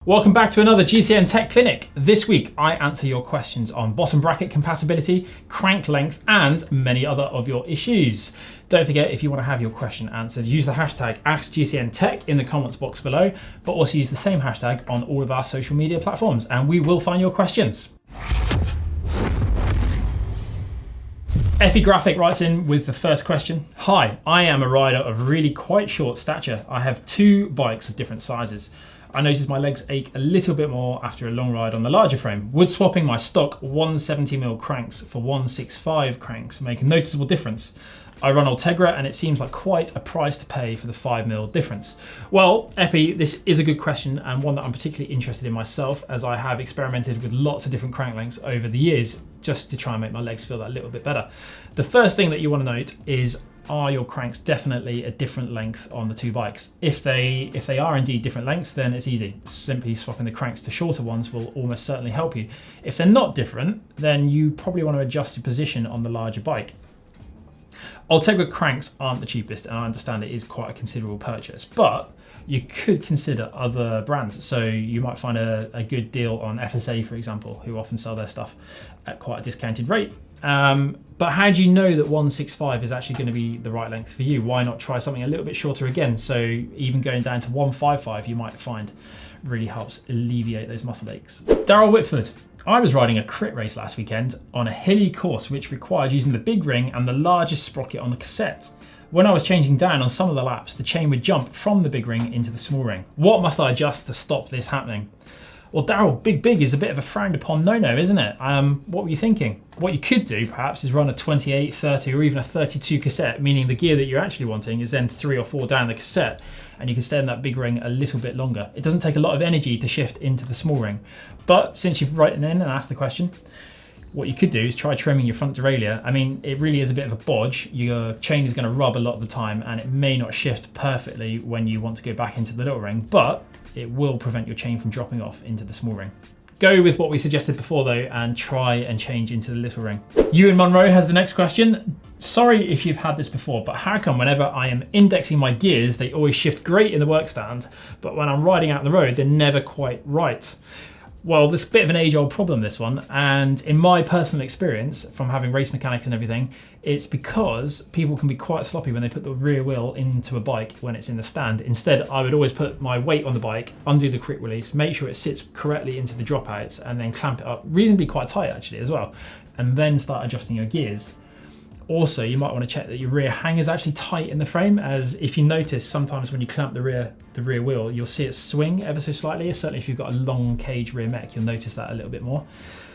Welcome back to another GCN Tech Clinic. This week I answer your questions on bottom bracket compatibility, crank length and many other of your issues. Don't forget, if you want to have your question answered, use the hashtag AskGCNTech in the comments box below, but also use the same hashtag on all of our social media platforms and we will find your questions. Epigraphic writes in with the first question. Hi, I am a rider of really quite short stature. I have two bikes of different sizes. I notice my legs ache a little bit more after a long ride on the larger frame. Would swapping my stock 170mm cranks for 165 cranks make a noticeable difference? I run Ultegra and it seems like quite a price to pay for the 5mm difference. Well, Epi, this is a good question and one that I'm particularly interested in myself, as I have experimented with lots of different crank lengths over the years just to try and make my legs feel that little bit better. The first thing that you want to note is, are your cranks definitely a different length on the two bikes? If they are indeed different lengths, then it's easy. Simply swapping the cranks to shorter ones will almost certainly help you. If they're not different, then you probably want to adjust your position on the larger bike. Ultegra cranks aren't the cheapest, and I understand it is quite a considerable purchase, but you could consider other brands. So you might find a good deal on FSA, for example, who often sell their stuff at quite a discounted rate. But how do you know that 165 is actually going to be the right length for you? Why not try something a little bit shorter again? So even going down to 155, you might find really helps alleviate those muscle aches. Daryl Whitford. I was riding a crit race last weekend on a hilly course which required using the big ring and the largest sprocket on the cassette. When I was changing down on some of the laps, the chain would jump from the big ring into the small ring. What must I adjust to stop this happening? Well, Daryl, big is a bit of a frowned upon no-no, isn't it? What were you thinking? What you could do, perhaps, is run a 28, 30 or even a 32 cassette, meaning the gear that you're actually wanting is then 3 or 4 down the cassette, and you can stay in that big ring a little bit longer. It doesn't take a lot of energy to shift into the small ring. But since you've written in and asked the question, what you could do is try trimming your front derailleur. I mean, it really is a bit of a bodge. Your chain is going to rub a lot of the time and it may not shift perfectly when you want to go back into the little ring, but it will prevent your chain from dropping off into the small ring. Go with what we suggested before though and try and change into the little ring. Ewan Monroe has the next question. Sorry if you've had this before, but how come whenever I am indexing my gears, they always shift great in the work stand, but when I'm riding out the road, they're never quite right? Well, this is a bit of an age-old problem, this one, and in my personal experience from having race mechanics and everything, it's because people can be quite sloppy when they put the rear wheel into a bike when it's in the stand. Instead, I would always put my weight on the bike, undo the quick release, make sure it sits correctly into the dropouts, and then clamp it up reasonably quite tight actually as well, and then start adjusting your gears. Also, you might want to check that your rear hang is actually tight in the frame, as if you notice sometimes when you clamp the rear wheel, you'll see it swing ever so slightly. Certainly if you've got a long cage rear mech, you'll notice that a little bit more.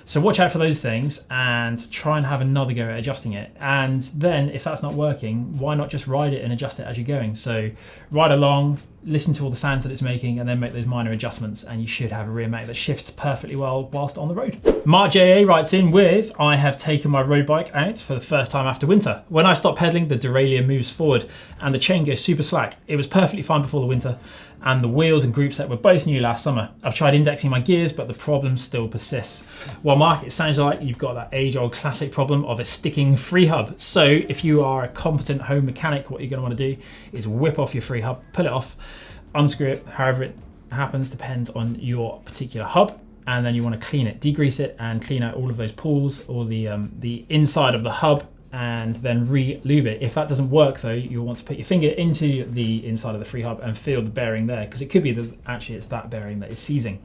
So watch out for those things and try and have another go at adjusting it. And then if that's not working, why not just ride it and adjust it as you're going? So ride along, listen to all the sounds that it's making and then make those minor adjustments and you should have a rear mech that shifts perfectly well whilst on the road. Mark JA writes in with, I have taken my road bike out for the first time after winter. When I stop pedaling, the derailleur moves forward and the chain goes super slack. It was perfectly fine before the winter and the wheels and group set were both new last summer. I've tried indexing my gears, but the problem still persists. Well, Mark, it sounds like you've got that age-old classic problem of a sticking free hub. So if you are a competent home mechanic, what you're going to want to do is whip off your free hub, pull it off, unscrew it, however it happens, depends on your particular hub. And then you want to clean it, degrease it and clean out all of those pulls or the inside of the hub and then re-lube it. If that doesn't work though, you'll want to put your finger into the inside of the free hub and feel the bearing there, because it could be that actually it's that bearing that is seizing.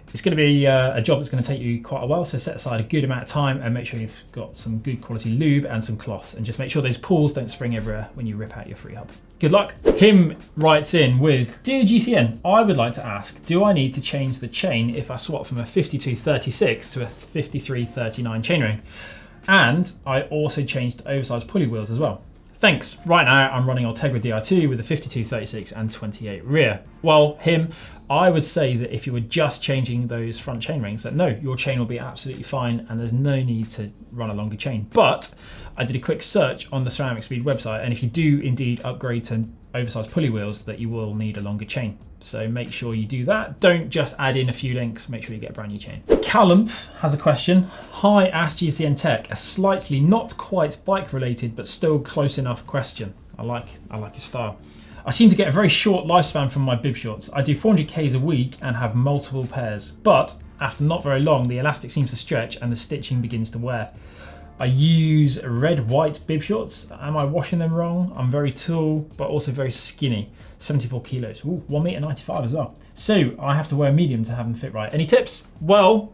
It's going to be a job that's going to take you quite a while, so set aside a good amount of time and make sure you've got some good quality lube and some cloth, and just make sure those pulls don't spring everywhere when you rip out your free hub. Good luck. Him writes in with, Dear GCN, I would like to ask, do I need to change the chain if I swap from a 5236 to a 5339 chainring? And I also changed oversized pulley wheels as well. Thanks. Right now I'm running Ultegra DR2 with a 5236 and 28 rear. Well, I would say that if you were just changing those front chain rings, that no, your chain will be absolutely fine and there's no need to run a longer chain. But I did a quick search on the Ceramic Speed website, and if you do indeed upgrade to oversized pulley wheels, that you will need a longer chain. So make sure you do that. Don't just add in a few links, make sure you get a brand new chain. Callum has a question. Hi, Ask GCN Tech. A slightly not quite bike related, but still close enough question. I like your style. I seem to get a very short lifespan from my bib shorts. I do 400 Ks a week and have multiple pairs, but after not very long, the elastic seems to stretch and the stitching begins to wear. I use red-white bib shorts. Am I washing them wrong? I'm very tall, but also very skinny. 74 kilos. Ooh, 1m95 as well. So I have to wear a medium to have them fit right. Any tips? Well,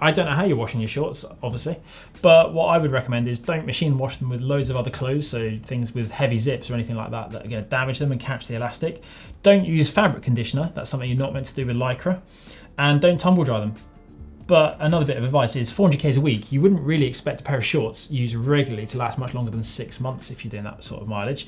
I don't know how you're washing your shorts, obviously, but what I would recommend is don't machine wash them with loads of other clothes, so things with heavy zips or anything like that that are going to damage them and catch the elastic. Don't use fabric conditioner. That's something you're not meant to do with Lycra. And don't tumble dry them. But another bit of advice is 400 Ks a week, you wouldn't really expect a pair of shorts used regularly to last much longer than 6 months if you're doing that sort of mileage.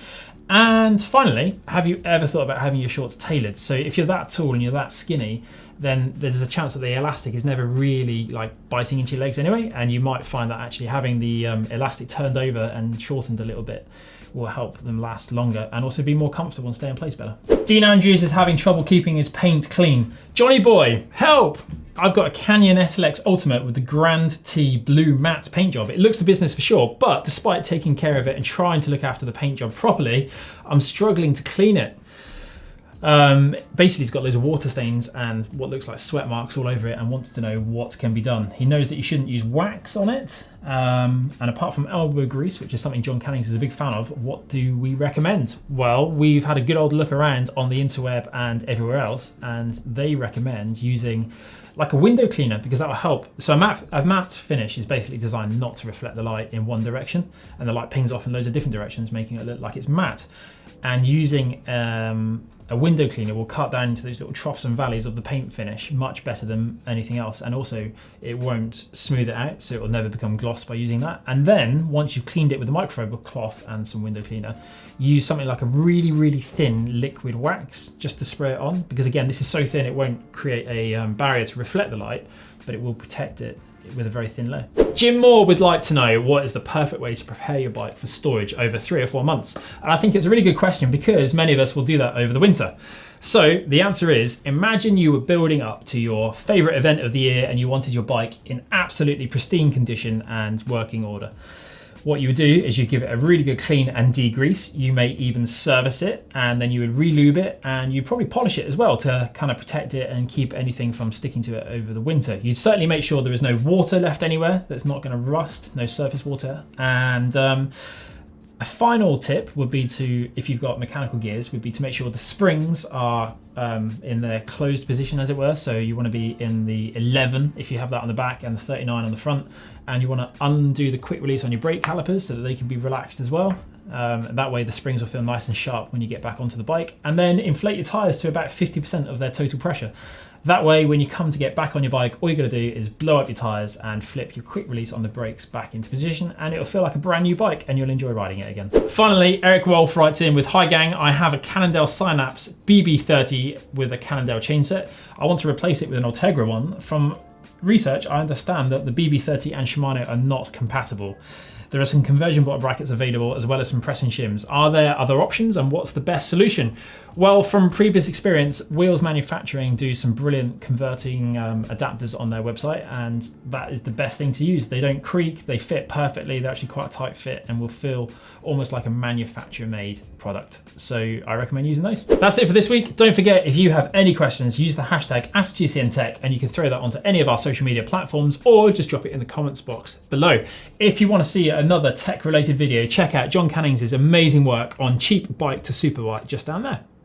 And finally, have you ever thought about having your shorts tailored? So if you're that tall and you're that skinny, then there's a chance that the elastic is never really like biting into your legs anyway, and you might find that actually having the elastic turned over and shortened a little bit will help them last longer and also be more comfortable and stay in place better. Dean Andrews is having trouble keeping his paint clean. Johnny boy, help! I've got a Canyon SLX Ultimate with the Grand T blue matte paint job. It looks a business for sure, but despite taking care of it and trying to look after the paint job properly, I'm struggling to clean it. Basically, he's got loads of water stains and what looks like sweat marks all over it and wants to know what can be done. He knows that you shouldn't use wax on it. And apart from elbow grease, which is something John Cannings is a big fan of, what do we recommend? Well, we've had a good old look around on the interweb and everywhere else, and they recommend using like a window cleaner because that will help. So a matte finish is basically designed not to reflect the light in one direction, and the light pings off in loads of different directions, making it look like it's matte. And using a window cleaner will cut down into those little troughs and valleys of the paint finish much better than anything else, and also it won't smooth it out, so it will never become gloss by using that. And then once you've cleaned it with a microfiber cloth and some window cleaner, use something like a really thin liquid wax just to spray it on, because again, this is so thin it won't create a barrier to reflect the light, but it will protect it with a very thin layer. Jim Moore would like to know what is the perfect way to prepare your bike for storage over 3 or 4 months. And I think it's a really good question because many of us will do that over the winter. So the answer is, imagine you were building up to your favorite event of the year and you wanted your bike in absolutely pristine condition and working order. What you would do is you give it a really good clean and degrease. You may even service it, and then you would re-lube it, and you'd probably polish it as well to kind of protect it and keep anything from sticking to it over the winter. You'd certainly make sure there is no water left anywhere that's not going to rust, no surface water. And a final tip would be to, if you've got mechanical gears, would be to make sure the springs are in their closed position, as it were. So you want to be in the 11 if you have that on the back and the 39 on the front, and you want to undo the quick release on your brake calipers so that they can be relaxed as well. That way the springs will feel nice and sharp when you get back onto the bike. And then inflate your tyres to about 50% of their total pressure. That way, when you come to get back on your bike, all you're going to do is blow up your tyres and flip your quick release on the brakes back into position, and it'll feel like a brand new bike and you'll enjoy riding it again. Finally, Eric Wolf writes in with, "Hi gang, I have a Cannondale Synapse BB30 with a Cannondale chainset. I want to replace it with an Ultegra one. From research, I understand that the BB30 and Shimano are not compatible. There are some conversion bottom brackets available as well as some press and shims. Are there other options, and what's the best solution?" Well, from previous experience, Wheels Manufacturing do some brilliant converting adapters on their website, and that is the best thing to use. They don't creak, they fit perfectly, they're actually quite a tight fit and will feel almost like a manufacturer-made product. So I recommend using those. That's it for this week. Don't forget, if you have any questions, use the hashtag #AskGCNTech, and you can throw that onto any of our social media platforms or just drop it in the comments box below. If you want to see another tech-related video, check out John Cannings' amazing work on cheap bike to super bike just down there.